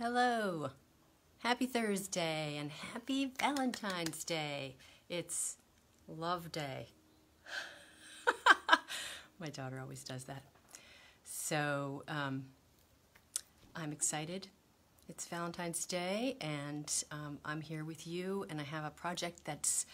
Hello, happy Thursday and happy Valentine's Day. It's Love Day. My daughter always does that. So I'm excited. It's Valentine's Day and I'm here with you, and I have a project that's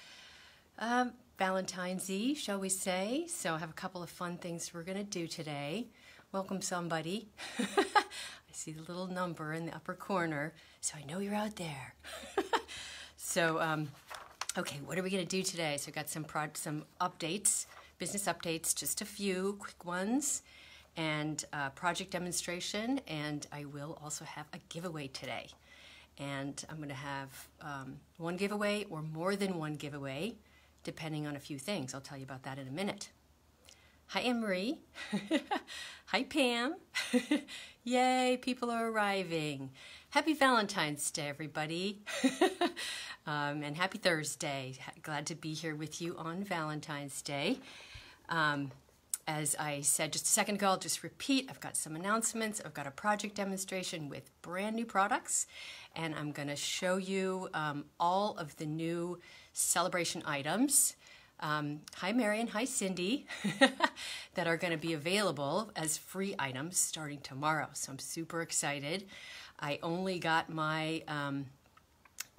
Valentine's-y, shall we say. So I have a couple of fun things we're going to do today. Welcome somebody. I see the little number in the upper corner, so I know you're out there. So, okay, what are we going to do today? So I got some updates, business updates, just a few quick ones, and project demonstration, and I will also have a giveaway today. And I'm going to have one giveaway or more than one giveaway, depending on a few things. I'll tell you about that in a minute. Hi, Anne-Marie. Hi, Pam. Yay, people are arriving. Happy Valentine's Day, everybody. And happy Thursday. Glad to be here with you on Valentine's Day. As I said just a second ago, I'll just repeat, I've got some announcements. I've got a project demonstration with brand new products, and I'm going to show you all of the new celebration items. Hi, Marion. Hi, Cindy, that are going to be available as free items starting tomorrow. So I'm super excited. I only got my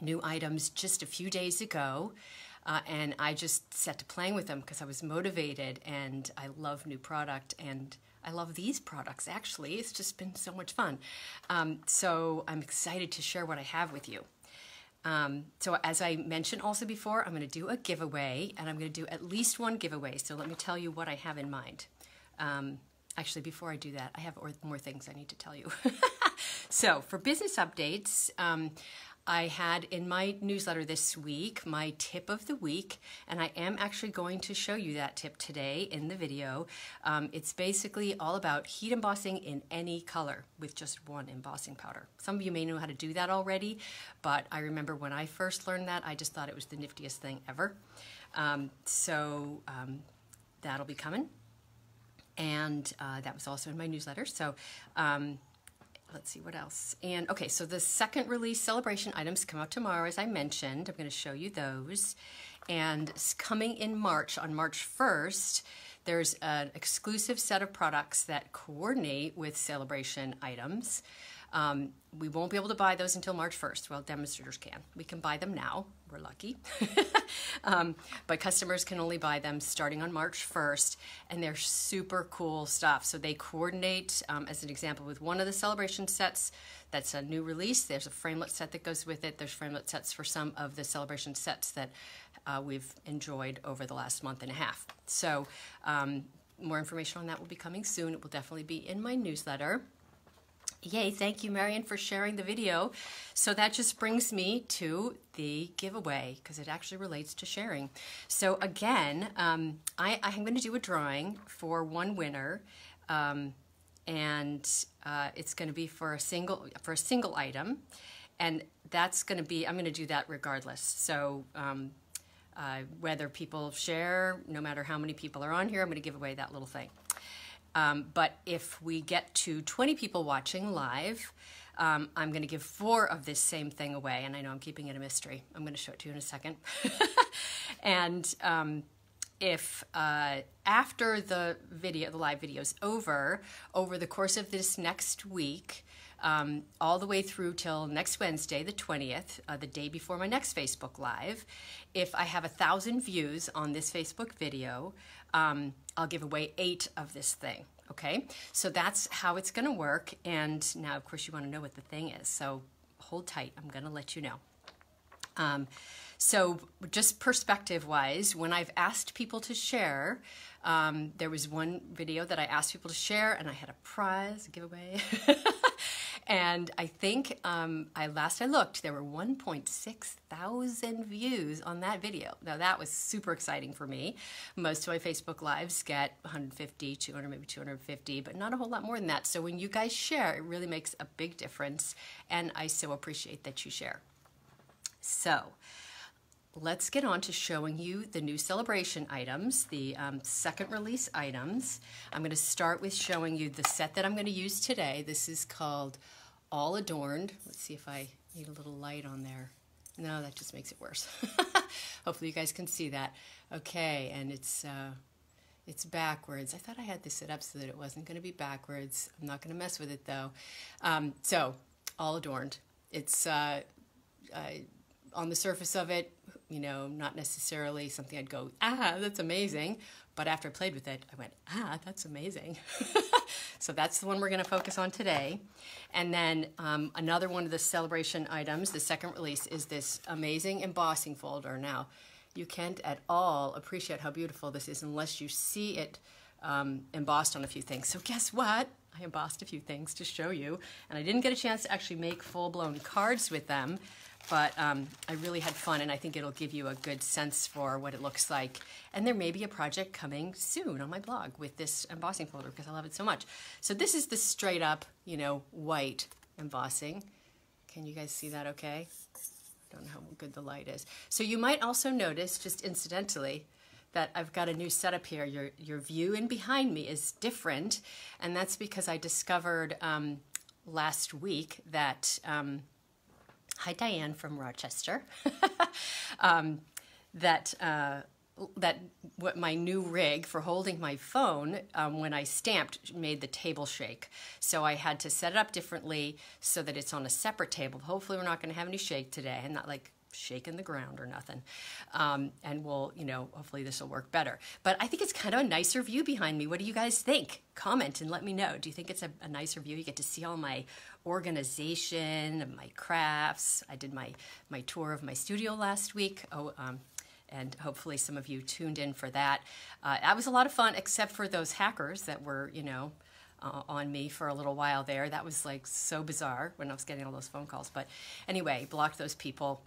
new items just a few days ago, and I just set to playing with them because I was motivated, and I love new product, and I love these products, actually. It's just been so much fun. So I'm excited to share what I have with you. So as I mentioned also before, I'm going to do a giveaway, and I'm going to do at least one giveaway. So let me tell you what I have in mind. Actually, before I do that, I have more things I need to tell you. So for business updates, I had in my newsletter this week my tip of the week, and I am actually going to show you that tip today in the video. It's basically all about heat embossing in any color with just one embossing powder. Some of you may know how to do that already, but I remember when I first learned that, I just thought it was the niftiest thing ever. That'll be coming, and that was also in my newsletter. So let's see what else. And okay, so the second release celebration items come out tomorrow, as I mentioned. I'm going to show you those. And coming in March, on March 1st, there's an exclusive set of products that coordinate with celebration items. We won't be able to buy those until March 1st. Well, demonstrators can. We can buy them now. We're lucky. But customers can only buy them starting on March 1st, and they're super cool stuff. So they coordinate, as an example, with one of the celebration sets. That's a new release. There's a framelit set that goes with it. There's framelit sets for some of the celebration sets that we've enjoyed over the last month and a half. So more information on that will be coming soon. It will definitely be in my newsletter. Yay, thank you, Marion, for sharing the video. So that just brings me to the giveaway, because it actually relates to sharing. So again, I'm going to do a drawing for one winner, and it's going to be for a single item, and that's going to be, I'm going to do that regardless. So whether people share, no matter how many people are on here, I'm going to give away that little thing. But if we get to 20 people watching live, I'm going to give 4 of this same thing away, and I know I'm keeping it a mystery. I'm going to show it to you in a second. And if after the live video is over the course of this next week, all the way through till next Wednesday, the 20th, the day before my next Facebook Live, if I have 1,000 views on this Facebook video, I'll give away 8 of this thing, okay? So that's how it's going to work, and now, of course, you want to know what the thing is, so hold tight. I'm going to let you know. So just perspective-wise, when I've asked people to share, there was one video that I asked people to share, and I had a prize, a giveaway. And I think last I looked, there were 1.6 thousand views on that video. Now that was super exciting for me. Most of my Facebook Lives get 150, 200, maybe 250, but not a whole lot more than that. So when you guys share, it really makes a big difference, and I so appreciate that you share. So let's get on to showing you the new celebration items, the second release items. I'm going to start with showing you the set that I'm going to use today. This is called All Adorned. Let's see if I need a little light on there. No, that just makes it worse. Hopefully you guys can see that. Okay, and it's backwards. I thought I had this set up so that it wasn't going to be backwards. I'm not going to mess with it though. So, All Adorned. It's on the surface of it, you know, not necessarily something I'd go, ah, that's amazing. But after I played with it, I went, ah, that's amazing. So that's the one we're going to focus on today. And then another one of the celebration items, the second release, is this amazing embossing folder. Now, you can't at all appreciate how beautiful this is unless you see it embossed on a few things. So guess what? I embossed a few things to show you. And I didn't get a chance to actually make full-blown cards with them. But I really had fun, and I think it'll give you a good sense for what it looks like. And there may be a project coming soon on my blog with this embossing folder because I love it so much. So this is the straight up, you know, white embossing. Can you guys see that okay? I don't know how good the light is. So you might also notice, just incidentally, that I've got a new setup here. Your view in behind me is different, and that's because I discovered last week that... hi, Diane from Rochester. What my new rig for holding my phone when I stamped made the table shake. So I had to set it up differently so that it's on a separate table. Hopefully we're not going to have any shake today and not like shaking the ground or nothing. And we'll, you know, hopefully this will work better. But I think it's kind of a nicer view behind me. What do you guys think? Comment and let me know. Do you think it's a nicer view? You get to see all my organization and my crafts. I did my tour of my studio last week. And hopefully some of you tuned in for that. That was a lot of fun, except for those hackers that were, you know, on me for a little while there. That was like so bizarre when I was getting all those phone calls. But anyway, blocked those people,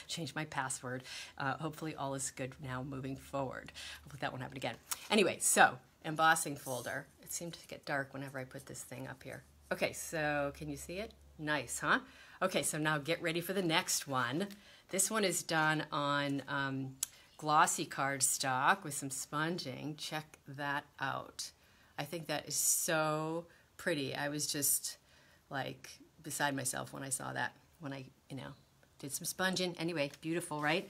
changed my password. Hopefully all is good now moving forward. Hopefully that won't happen again. Anyway, so embossing folder. It seemed to get dark whenever I put this thing up here. Okay, so can you see it? Nice, huh? Okay, so now get ready for the next one. This one is done on glossy cardstock with some sponging. Check that out. I think that is so pretty. I was just like beside myself when I saw that, when I, you know, did some sponging. Anyway, beautiful, right?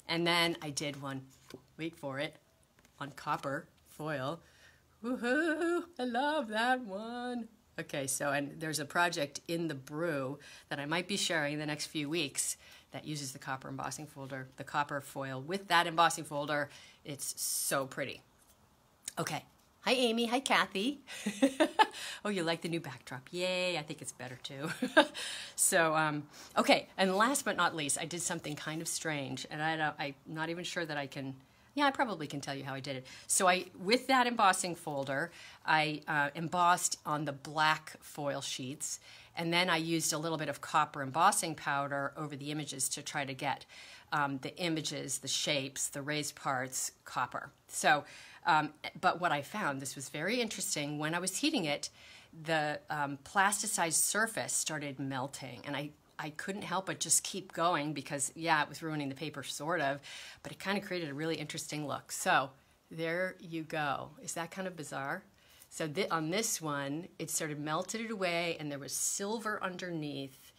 And then I did one, wait for it, on copper foil. Woohoo! I love that one. Okay, so, and there's a project in the brew that I might be sharing in the next few weeks that uses the copper embossing folder, the copper foil with that embossing folder. It's so pretty. Okay. Hi, Amy. Hi, Kathy. Oh, you like the new backdrop. Yay, I think it's better too. So, okay, and last but not least, I did something kind of strange, and I'm not even sure that I can, yeah, I probably can tell you how I did it. So with that embossing folder, I embossed on the black foil sheets, and then I used a little bit of copper embossing powder over the images to try to get the images, the shapes, the raised parts, copper. So, but what I found, this was very interesting, when I was heating it, the plasticized surface started melting, and I couldn't help but just keep going because, yeah, it was ruining the paper, sort of, but it kind of created a really interesting look. So there you go. Is that kind of bizarre? So on this one, it sort of melted it away, and there was silver underneath.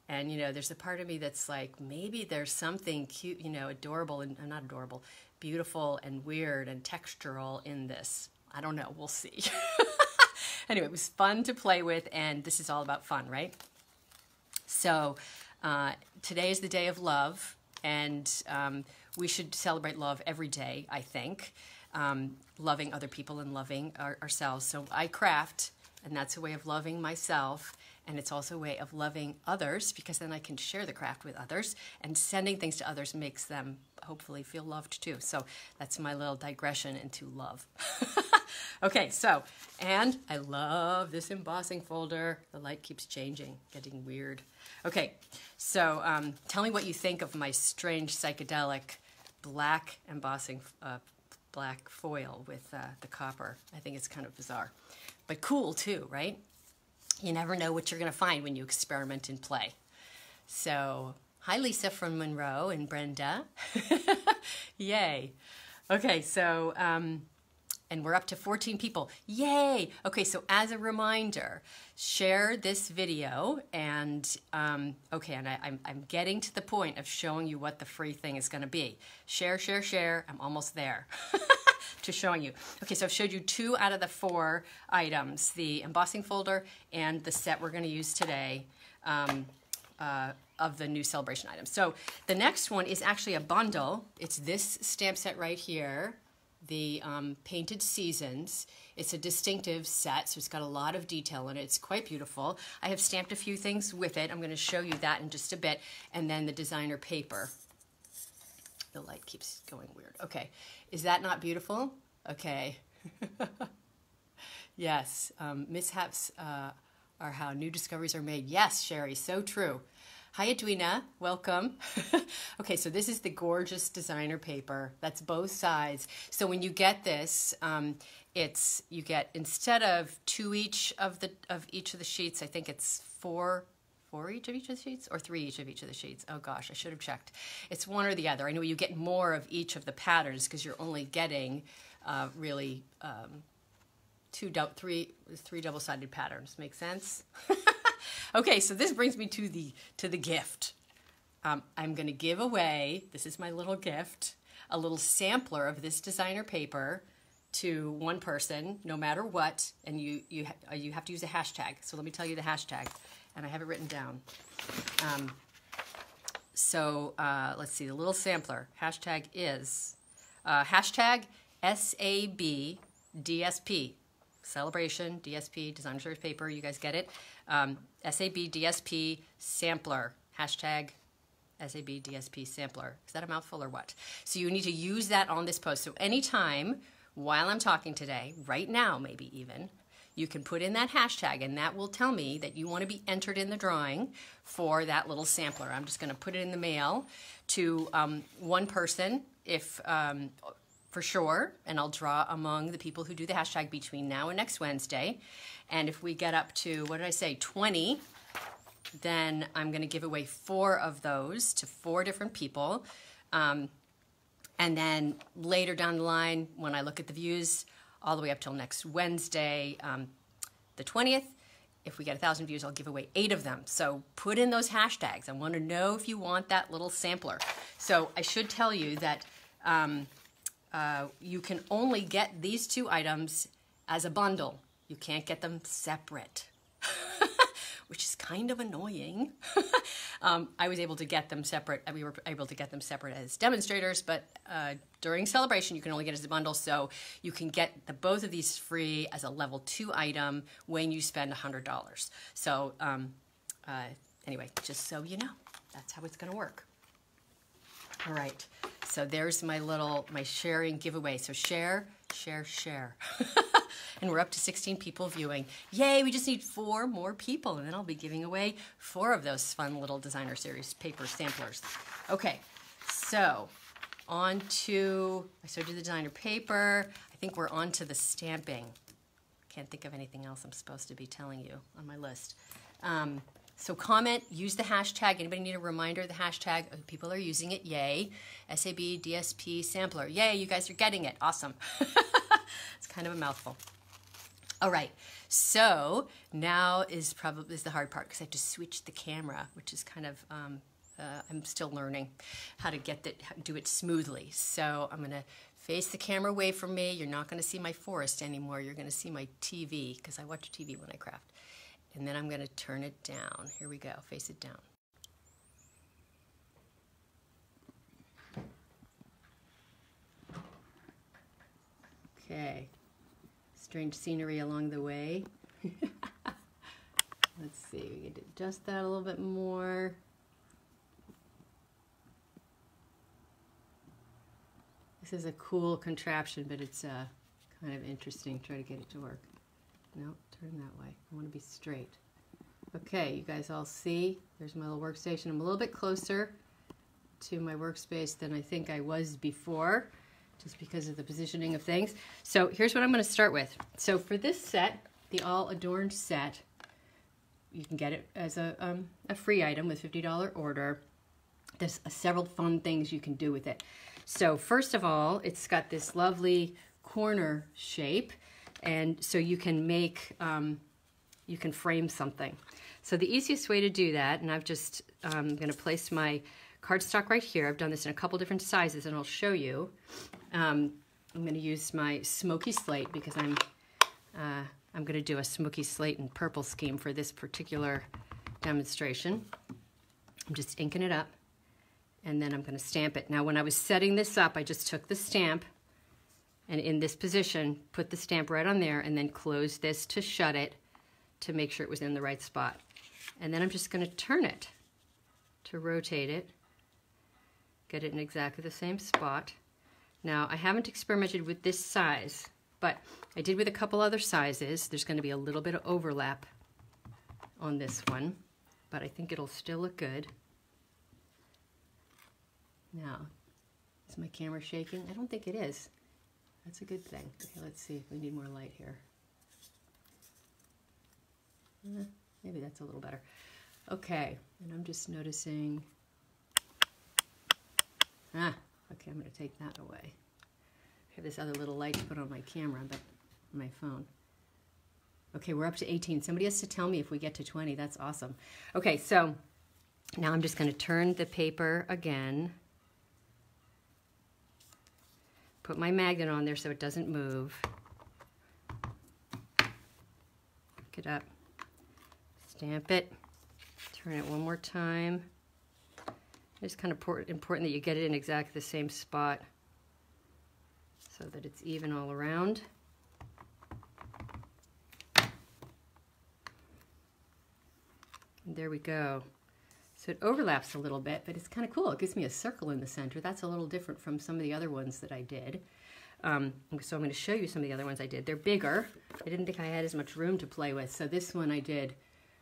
And, you know, there's a part of me that's like, maybe there's something cute, you know, adorable, and not adorable, beautiful and weird and textural in this. I don't know. We'll see. Anyway, it was fun to play with, and this is all about fun, right? So today is the day of love, and we should celebrate love every day, I think, loving other people and loving ourselves. So I craft, and that's a way of loving myself, and it's also a way of loving others, because then I can share the craft with others, and sending things to others makes them hopefully feel loved too. So that's my little digression into love. Okay, so, and I love this embossing folder. The light keeps changing, getting weird. Okay, so tell me what you think of my strange psychedelic black embossing, black foil with the copper. I think it's kind of bizarre, but cool too, right? You never know what you're going to find when you experiment and play. So, hi Lisa from Monroe and Brenda. Yay. Okay, so and we're up to 14 people. Yay! Okay, so as a reminder, share this video, and okay, and I'm getting to the point of showing you what the free thing is going to be. Share, share, share. I'm almost there to showing you. Okay, so I've showed you 2 out of the 4 items, the embossing folder and the set we're going to use today. Of the new celebration items. So the next one is actually a bundle. It's this stamp set right here, the Painted Seasons. It's a distinctive set, so it's got a lot of detail in it. It's quite beautiful. I have stamped a few things with it. I'm going to show you that in just a bit. And then the designer paper. The light keeps going weird. Okay, is that not beautiful? Okay. Yes, mishaps are how new discoveries are made. Yes, Sherry, so true. Hi, Edwina, welcome. Okay, so this is the gorgeous designer paper. That's both sides. So when you get this, you get, instead of 2 each of each of the sheets, I think it's 4 each of the sheets, or 3 each of each of the sheets. Oh gosh, I should have checked. It's one or the other. I know you get more of each of the patterns because you're only getting really 3 double-sided patterns. Make sense? Okay, so this brings me to the gift. I'm going to give away, this is my little gift, a little sampler of this designer paper to one person, no matter what, and you have to use a hashtag. So let me tell you the hashtag, and I have it written down. Let's see, the little sampler hashtag is hashtag SABDSP. Celebration, DSP, Designer Series Paper, you guys get it? SAB DSP Sampler, hashtag SAB DSP Sampler. Is that a mouthful or what? So you need to use that on this post. So anytime while I'm talking today, right now maybe even, you can put in that hashtag, and that will tell me that you want to be entered in the drawing for that little sampler. I'm just going to put it in the mail to one person if... for sure, and I'll draw among the people who do the hashtag between now and next Wednesday. And if we get up to, what did I say, 20, then I'm going to give away 4 of those to 4 different people. And then later down the line, when I look at the views, all the way up till next Wednesday, the 20th, if we get 1,000 views, I'll give away 8 of them. So put in those hashtags. I want to know if you want that little sampler. So I should tell you that you can only get these 2 items as a bundle. You can't get them separate, which is kind of annoying. I was able to get them separate. We were able to get them separate as demonstrators, but during celebration, you can only get it as a bundle. So you can get both of these free as a level 2 item when you spend $100. So anyway, just so you know, that's how it's going to work. All right, so there's my sharing giveaway. So share, share, share. And we're up to 16 people viewing. Yay, we just need 4 more people, and then I'll be giving away 4 of those fun little Designer Series paper samplers. Okay, so on to, I showed you the designer paper. I think we're on to the stamping. Can't think of anything else I'm supposed to be telling you on my list. So comment, use the hashtag. Anybody need a reminder of the hashtag? People are using it, yay. SAB DSP Sampler, yay, you guys are getting it, awesome. It's kind of a mouthful. All right, so now is the hard part because I have to switch the camera, which is kind of, I'm still learning how to do it smoothly. So I'm gonna face the camera away from me. You're not gonna see my forest anymore. You're gonna see my TV because I watch TV when I craft. And then I'm going to turn it down. Here we go. Face it down. Okay. Strange scenery along the way. Let's see. We can adjust that a little bit more. This is a cool contraption, but it's kind of interesting. Try to get it to work. No, turn that way. I want to be straight. Okay, you guys all see? There's my little workstation. I'm a little bit closer to my workspace than I think I was before, just because of the positioning of things. So here's what I'm going to start with. So for this set, the All Adorned set, you can get it as a free item with $50 order. There's several fun things you can do with it. So first of all, it's got this lovely corner shape, and so you can make, you can frame something. So the easiest way to do that, and I've just, I'm going to place my cardstock right here. I've done this in a couple different sizes, and I'll show you. I'm going to use my smoky slate because I'm going to do a smoky slate and purple scheme for this particular demonstration. I'm just inking it up, and then I'm going to stamp it. Now, when I was setting this up, I just took the stamp, and in this position, put the stamp right on there, and then closed this to shut it to make sure it was in the right spot. And then I'm just going to turn it to rotate it, get it in exactly the same spot. Now, I haven't experimented with this size, but I did with a couple other sizes. There's going to be a little bit of overlap on this one, but I think it'll still look good. Now, is my camera shaking? I don't think it is. That's a good thing. Okay, let's see if we need more light here. Maybe that's a little better. Okay, and I'm just noticing, okay, I'm going to take that away. I have this other little light to put on my camera, but on my phone. Okay, we're up to 18. Somebody has to tell me if we get to 20. That's awesome. Okay, so now I'm just going to turn the paper again. Put my magnet on there so it doesn't move. Pick it up. Stamp it. Turn it one more time. It's kind of important that you get it in exactly the same spot so that it's even all around. And there we go. So it overlaps a little bit, but it's kind of cool. It gives me a circle in the center. That's a little different from some of the other ones that I did. So I'm going to show you some of the other ones I did. They're bigger. I didn't think I had as much room to play with. So this one I did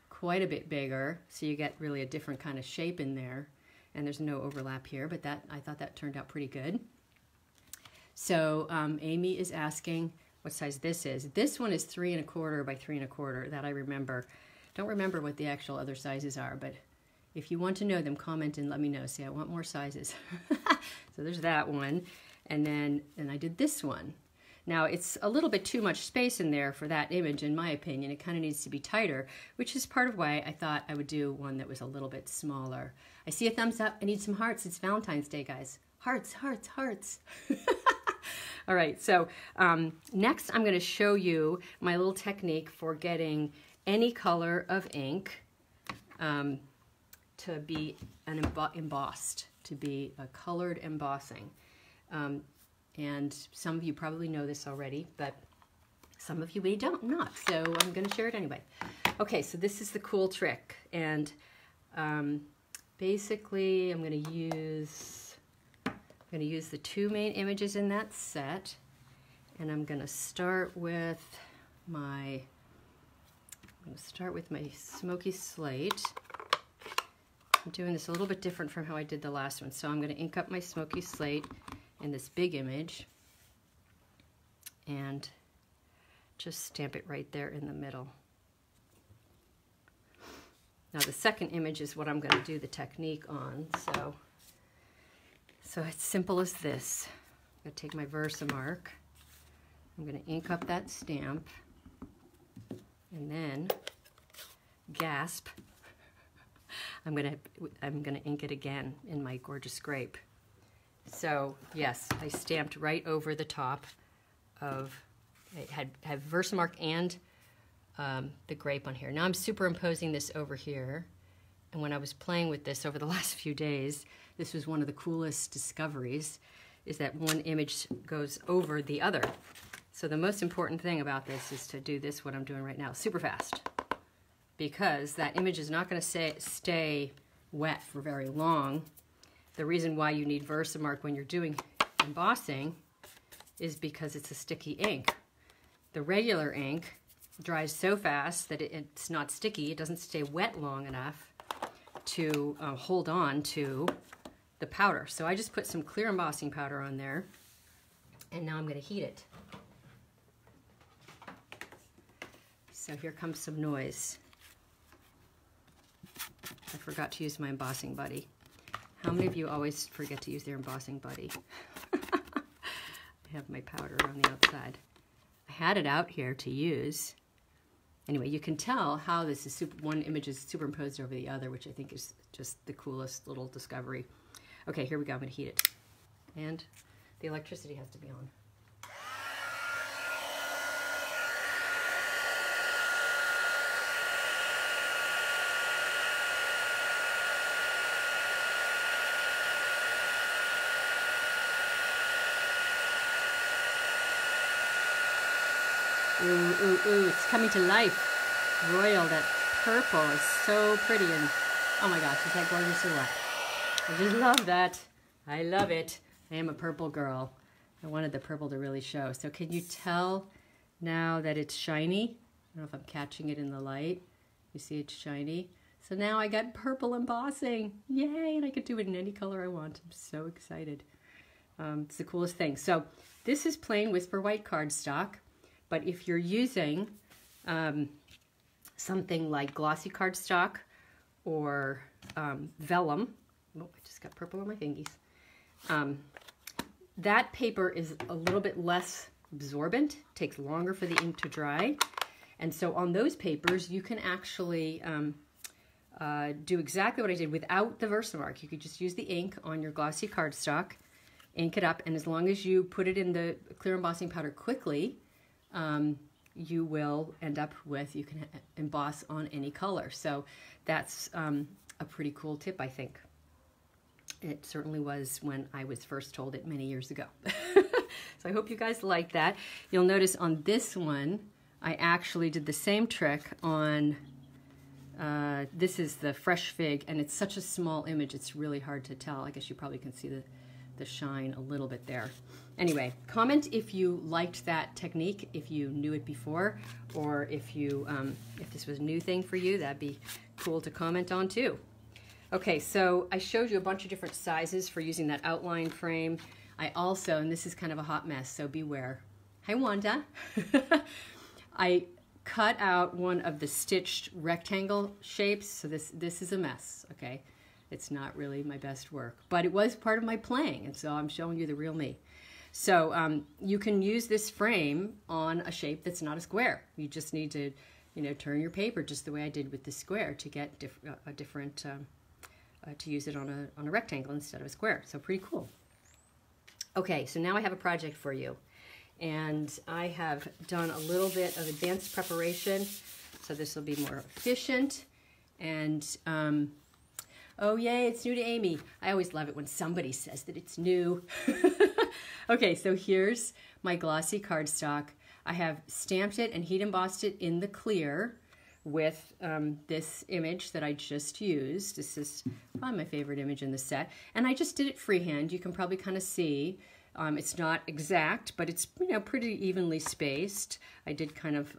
quite a bit bigger, so you get really a different kind of shape in there. And there's no overlap here, but I thought that turned out pretty good. So Amy is asking what size this is. This one is 3 1/4 by 3 1/4, that I remember. Don't remember what the actual other sizes are, but if you want to know them, comment and let me know. See, I want more sizes. So there's that one. And then I did this one. Now, it's a little bit too much space in there for that image, in my opinion. It kind of needs to be tighter, which is part of why I thought I would do one that was a little bit smaller. I see a thumbs up. I need some hearts. It's Valentine's Day, guys. Hearts, hearts, hearts. All right, so next I'm going to show you my little technique for getting any color of ink to be embossed, to be a colored embossing. And some of you probably know this already, but some of you may not, so I'm going to share it anyway. Okay, so this is the cool trick, and basically I'm going to use the 2 main images in that set, and I'm going to start with my smoky slate. I'm doing this a little bit different from how I did the last one, so I'm going to ink up my smoky slate in this big image and just stamp it right there in the middle. Now the second image is what I'm going to do the technique on, so it's simple as this. I'm going to take my Versamark, I'm going to ink up that stamp, and then, gasp, I'm going to ink it again in my gorgeous grape. So yes, I stamped right over the top of, it had Versamark and the grape on here. Now I'm superimposing this over here, and when I was playing with this over the last few days, this was one of the coolest discoveries, is that one image goes over the other. So the most important thing about this is to do this, what I'm doing right now, super fast, because that image is not going to stay wet for very long. The reason why you need Versamark when you're doing embossing is because it's a sticky ink. The regular ink dries so fast that it's not sticky. It doesn't stay wet long enough to hold on to the powder. So I just put some clear embossing powder on there, and now I'm going to heat it. So here comes some noise. I forgot to use my embossing buddy. How many of you always forget to use their embossing buddy? I have my powder on the outside. I had it out here to use. Anyway, you can tell how this is one image is superimposed over the other, which I think is just the coolest little discovery. Okay, here we go. I'm going to heat it. And the electricity has to be on. Ooh, ooh, ooh, it's coming to life. Royal, that purple is so pretty, and oh my gosh, is that gorgeous or what? I just love that. I love it. I am a purple girl. I wanted the purple to really show. So can you tell now that it's shiny? I don't know if I'm catching it in the light. You see it's shiny. So now I got purple embossing. Yay, and I could do it in any color I want. I'm so excited. It's the coolest thing. So this is plain Whisper White cardstock. But if you're using something like Glossy Cardstock or vellum, oh, I just got purple on my fingies. That paper is a little bit less absorbent, takes longer for the ink to dry. And so on those papers, you can actually do exactly what I did without the Versamark. You could just use the ink on your Glossy Cardstock, ink it up, and as long as you put it in the clear embossing powder quickly, you will end up with, you can emboss on any color. So that's a pretty cool tip, I think. It certainly was when I was first told it many years ago. So I hope you guys like that. You'll notice on this one, I actually did the same trick on, this is the Fresh Fig, and it's such a small image, it's really hard to tell. I guess you probably can see the shine a little bit there. Anyway, comment if you liked that technique, if you knew it before, or if you if this was a new thing for you. That'd be cool to comment on too. Okay, so I showed you a bunch of different sizes for using that outline frame. I also, and this is kind of a hot mess, so beware. Hi, Wanda. I cut out one of the stitched rectangle shapes, so this is a mess, okay? It's not really my best work, but it was part of my playing, and so I'm showing you the real me. So you can use this frame on a shape that's not a square. You just need to, you know, turn your paper just the way I did with the square to get a different, to use it on a rectangle instead of a square. So pretty cool. Okay, so now I have a project for you. And I have done a little bit of advanced preparation, so this will be more efficient. And oh yay, it's new to Amy. I always love it when somebody says that it's new. Okay, so here's my glossy cardstock. I have stamped it and heat embossed it in the clear with this image that I just used. This is probably my favorite image in the set. And I just did it freehand. You can probably kind of see. It's not exact, but it's, you know, pretty evenly spaced. I did kind of,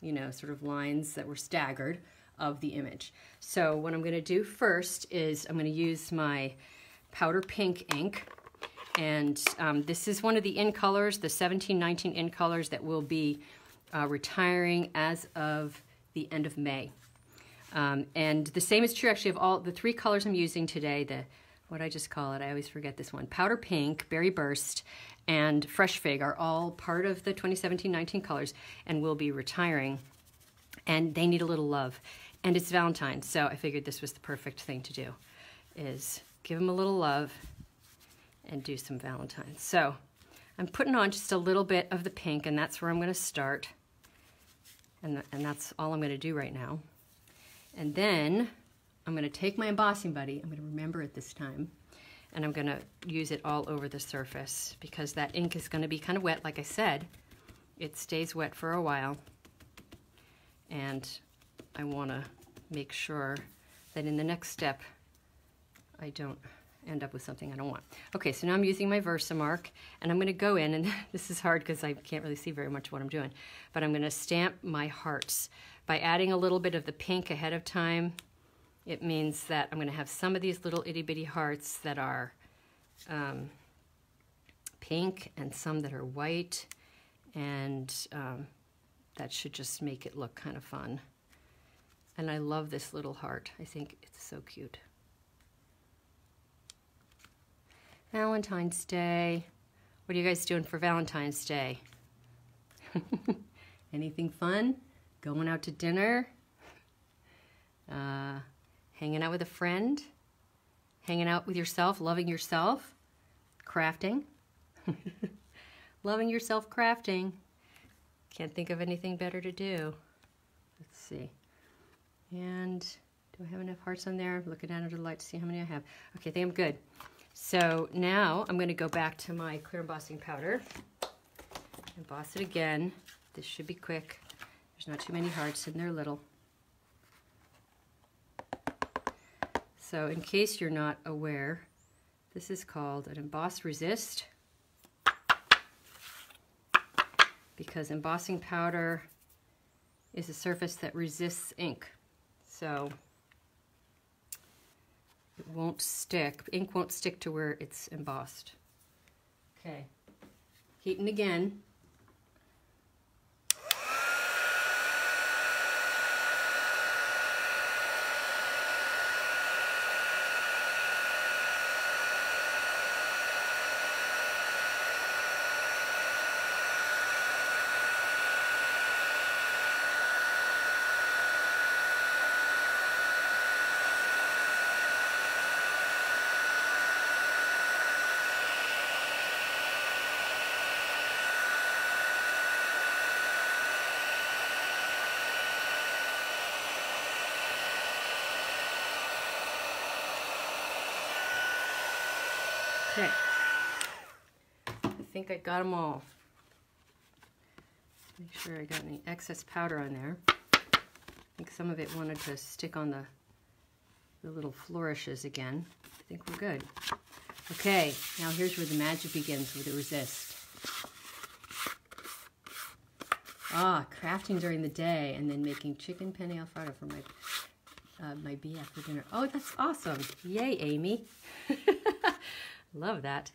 you know, sort of lines that were staggered of the image. So what I'm going to do first is I'm going to use my powder pink ink. And this is one of the in colors, the 1719 in colors that will be retiring as of the end of May. And the same is true actually of all the three colors I'm using today. What I just call it, I always forget this one. Powder Pink, Berry Burst, and Fresh Fig are all part of the 2017-19 colors and will be retiring. And they need a little love. And it's Valentine's, so I figured this was the perfect thing to do, is give them a little love and do some Valentine's. So I'm putting on just a little bit of the pink, and that's where I'm going to start. And that's all I'm going to do right now. And then I'm going to take my embossing buddy, I'm going to remember it this time, and I'm going to use it all over the surface because that ink is going to be kind of wet. Like I said, it stays wet for a while, and I want to make sure that in the next step I don't end up with something I don't want. Okay, so now I'm using my Versamark, and I'm going to go in, and this is hard because I can't really see very much what I'm doing, but I'm going to stamp my hearts. By adding a little bit of the pink ahead of time, it means that I'm going to have some of these little itty-bitty hearts that are pink and some that are white, and that should just make it look kind of fun. And I love this little heart. I think it's so cute. Valentine's Day, What are you guys doing for Valentine's Day? Anything fun? Going out to dinner? Hanging out with a friend? Hanging out with yourself, loving yourself? Crafting? Loving yourself, crafting. Can't think of anything better to do. Let's see. And do I have enough hearts on there? I'm looking out under the light to see how many I have. Okay, I think I'm good. So now I'm going to go back to my clear embossing powder. Emboss it again. This should be quick. There's not too many hearts and they're little. So in case you're not aware, this is called an emboss resist, because embossing powder is a surface that resists ink. So it won't stick, ink won't stick to where it's embossed. Okay, heating again. Okay, I think I got them all. Make sure I got any excess powder on there. I think some of it wanted to stick on the little flourishes again. I think we're good. Okay, now here's where the magic begins with the resist. Crafting during the day and then making chicken penne alfredo for my BF for dinner. Oh, that's awesome. Yay, Amy. Love that.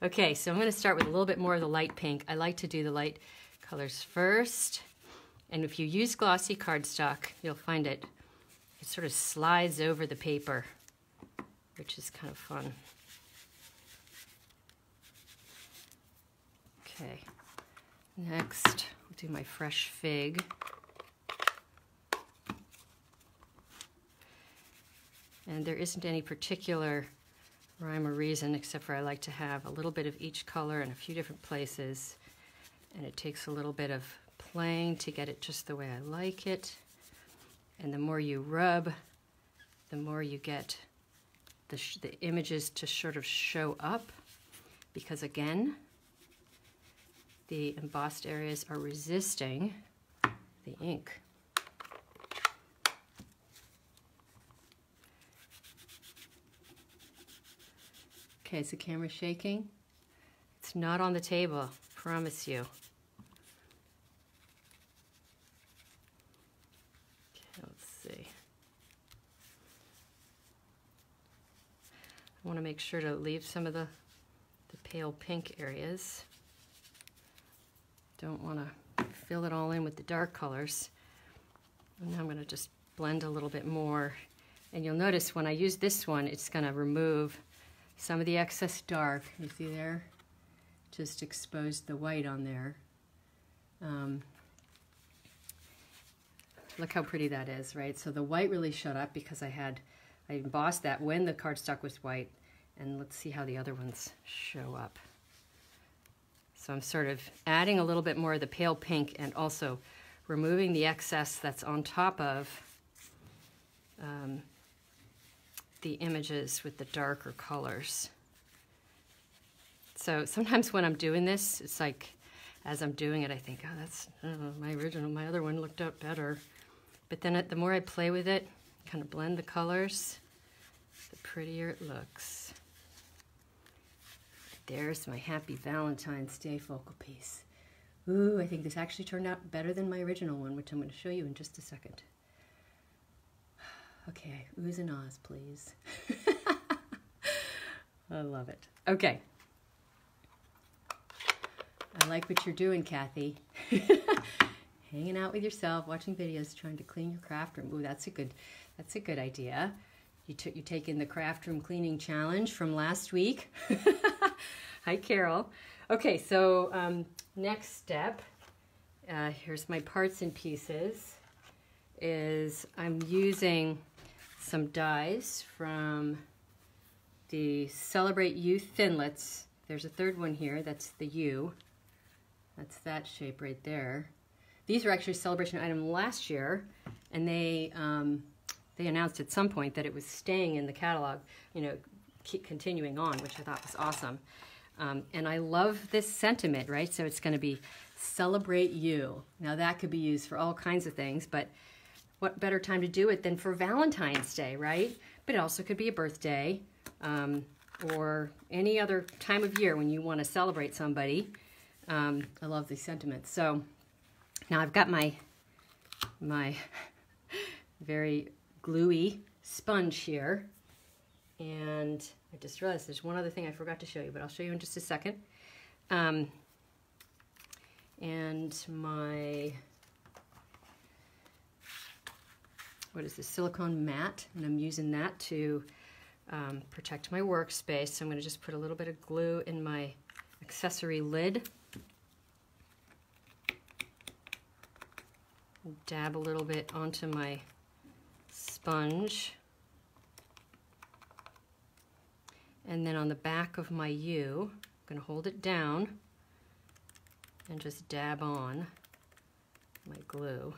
Okay, so I'm going to start with a little bit more of the light pink. I like to do the light colors first. And if you use glossy cardstock, you'll find it sort of slides over the paper, which is kind of fun. Okay, next I'll do my fresh fig. And there isn't any particular rhyme or reason, except for I like to have a little bit of each color in a few different places, and it takes a little bit of playing to get it just the way I like it. And the more you rub, the more you get the images to sort of show up, because again, the embossed areas are resisting the ink. Okay, is the camera shaking? It's not on the table, promise you. Okay, let's see. I want to make sure to leave some of the pale pink areas. Don't want to fill it all in with the dark colors. And now I'm going to just blend a little bit more. And you'll notice when I use this one, it's going to remove some of the excess dark. You see there? Just exposed the white on there. Look how pretty that is, right? So the white really showed up because I embossed that when the cardstock was white. And let's see how the other ones show up. So I'm sort of adding a little bit more of the pale pink and also removing the excess that's on top of the images with the darker colors. So sometimes when I'm doing this, it's like, as I'm doing it, I think, oh, that's my other one looked out better. But then the more I play with it, kind of blend the colors, the prettier it looks. There's my Happy Valentine's Day focal piece. Ooh, I think this actually turned out better than my original one, which I'm going to show you in just a second. Okay, oohs and ahs, please. I love it. Okay. I like what you're doing, Kathy. Hanging out with yourself, watching videos, trying to clean your craft room. Ooh, that's a good idea. you take in the craft room cleaning challenge from last week. Hi, Carol. Okay, so next step, here's my parts and pieces, is I'm using some dies from the Celebrate You Thinlits. There's a third one here, that's the U. That's that shape right there. These were actually a celebration item last year, and they announced at some point that it was staying in the catalog, you know, keep continuing on, which I thought was awesome. And I love this sentiment, right? So it's going to be Celebrate You. Now that could be used for all kinds of things, but what better time to do it than for Valentine's Day, right? But it also could be a birthday, or any other time of year when you want to celebrate somebody. I love these sentiments. So now I've got my very gluey sponge here, and I just realized there's one other thing I forgot to show you, but I'll show you in just a second. And my, what is this, silicone mat, and I'm using that to protect my workspace. So I'm going to just put a little bit of glue in my accessory lid. Dab a little bit onto my sponge. And then on the back of my U, I'm going to hold it down and just dab on my glue.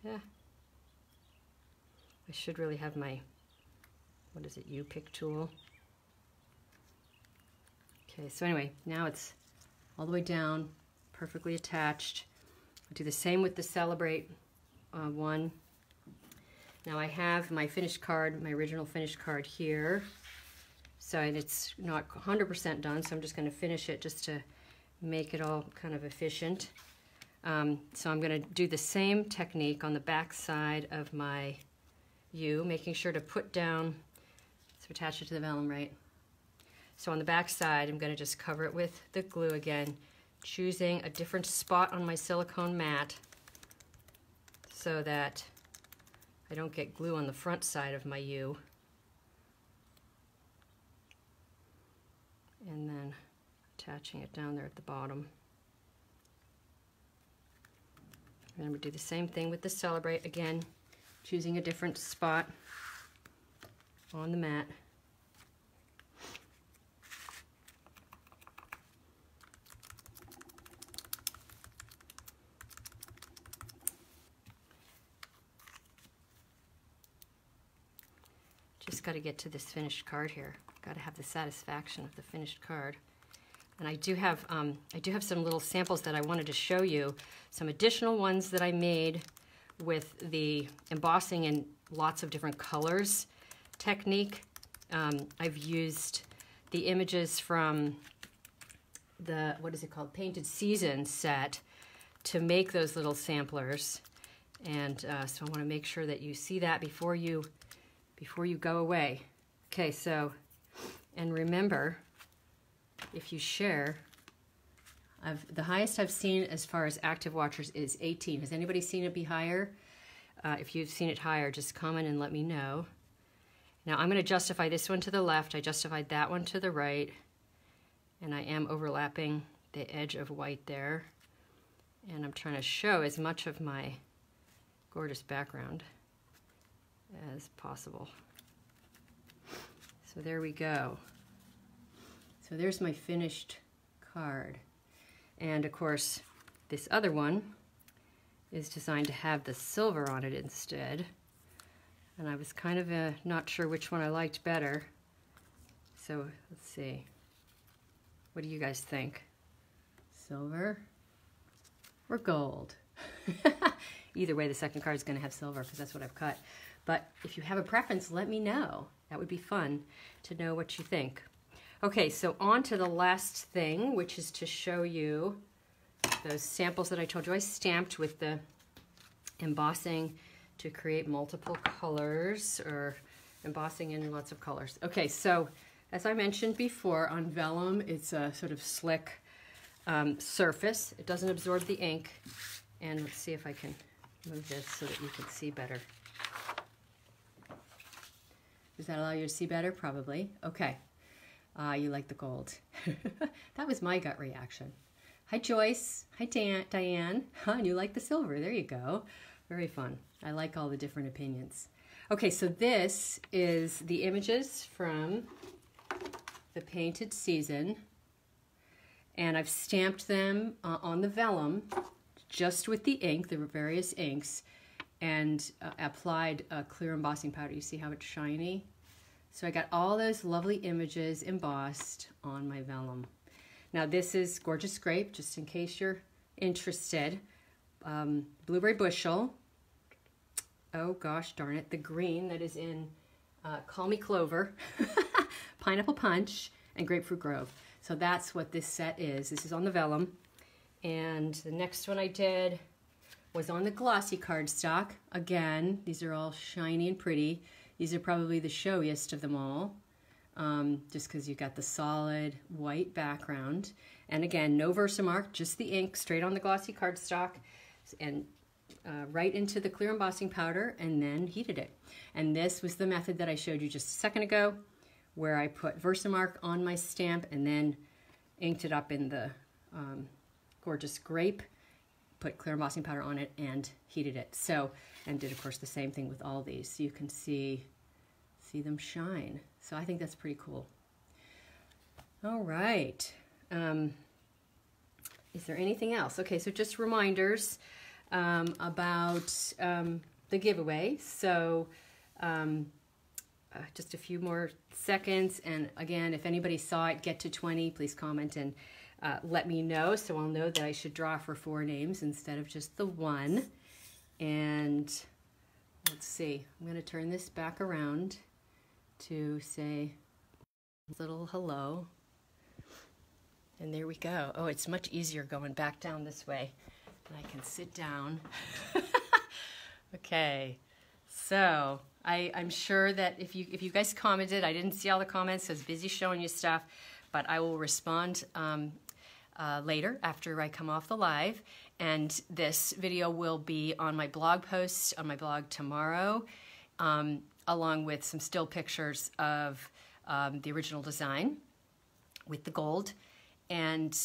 Yeah. I should really have my, what is it, U-pick tool. Okay, so anyway, now it's all the way down, perfectly attached. I'll do the same with the Celebrate one. Now I have my finished card, my original finished card here. So it's not 100% done, so I'm just going to finish it just to make it all kind of efficient. So I'm going to do the same technique on the back side of my U, making sure to put down, so attach it to the vellum, right? So on the back side, I'm going to just cover it with the glue again, choosing a different spot on my silicone mat so that I don't get glue on the front side of my U. And then attaching it down there at the bottom. And I'm going to do the same thing with the Celebrate, again, choosing a different spot on the mat. Just got to get to this finished card here. Got to have the satisfaction of the finished card. And I do have some little samples that I wanted to show you. Some additional ones that I made with the embossing in lots of different colors technique. I've used the images from the, what is it called, Painted Season set to make those little samplers. And so I want to make sure that you see that before you go away. Okay, so, and remember, if you share, the highest I've seen as far as active watchers is 18. Has anybody seen it be higher? If you've seen it higher, just comment and let me know. Now I'm going to justify this one to the left. I justified that one to the right. And I am overlapping the edge of white there. And I'm trying to show as much of my gorgeous background as possible. So there we go. So there's my finished card. And of course, this other one is designed to have the silver on it instead. And I was kind of not sure which one I liked better. So let's see. What do you guys think? Silver or gold? Either way, the second card is going to have silver because that's what I've cut. But if you have a preference, let me know. That would be fun to know what you think. Okay, so on to the last thing, which is to show you those samples that I told you I stamped with the embossing to create multiple colors, or embossing in lots of colors. Okay, so as I mentioned before, on vellum, it's a sort of slick surface. It doesn't absorb the ink. And let's see if I can move this so that you can see better. Does that allow you to see better? Probably. Okay. You like the gold. That was my gut reaction. Hi, Joyce. Hi, Diane. And you like the silver. There you go. Very fun. I like all the different opinions. Okay, so this is the images from the painted season. And I've stamped them on the vellum just with the ink, the various inks, and applied a clear embossing powder. You see how it's shiny? So I got all those lovely images embossed on my vellum. Now this is Gorgeous Grape, just in case you're interested. Blueberry Bushel. Oh gosh darn it, the green that is in Call Me Clover, Pineapple Punch, and Grapefruit Grove. So that's what this set is. This is on the vellum. And the next one I did was on the Glossy Cardstock. Again, these are all shiny and pretty. These are probably the showiest of them all, just because you've got the solid white background. And again, no Versamark, just the ink straight on the Glossy Cardstock, and right into the clear embossing powder, and then heated it. And this was the method that I showed you just a second ago, where I put Versamark on my stamp and then inked it up in the Gorgeous Grape, put clear embossing powder on it, and heated it. So, and did of course the same thing with all these. So you can see them shine. So I think that's pretty cool. All right. Is there anything else? Okay, so just reminders about the giveaway. So just a few more seconds. And again, if anybody saw it get to 20, please comment and let me know, so I'll know that I should draw for 4 names instead of just the 1. And let's see, I'm going to turn this back around to say a little hello. And there we go. Oh, it's much easier going back down this way. And I can sit down. Okay, so I'm sure that if you guys commented, I didn't see all the comments, so I was busy showing you stuff, but I will respond later after I come off the live. And this video will be on my blog post on my blog tomorrow, along with some still pictures of the original design with the gold, and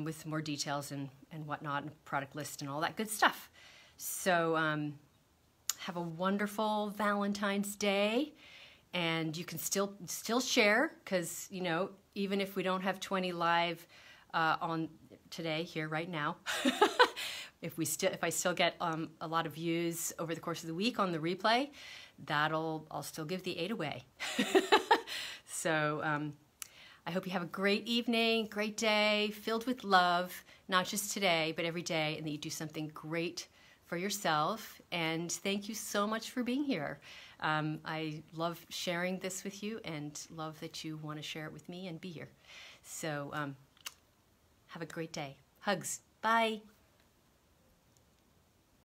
with more details and whatnot, and product list and all that good stuff. So have a wonderful Valentine's Day, and you can still share, because you know, even if we don't have 20 live on today here right now, if I still get a lot of views over the course of the week on the replay, I'll still give the 8 away. So I hope you have a great evening, great day, filled with love, not just today, but every day, and that you do something great for yourself. And thank you so much for being here. I love sharing this with you, and love that you want to share it with me and be here. So have a great day. Hugs. Bye.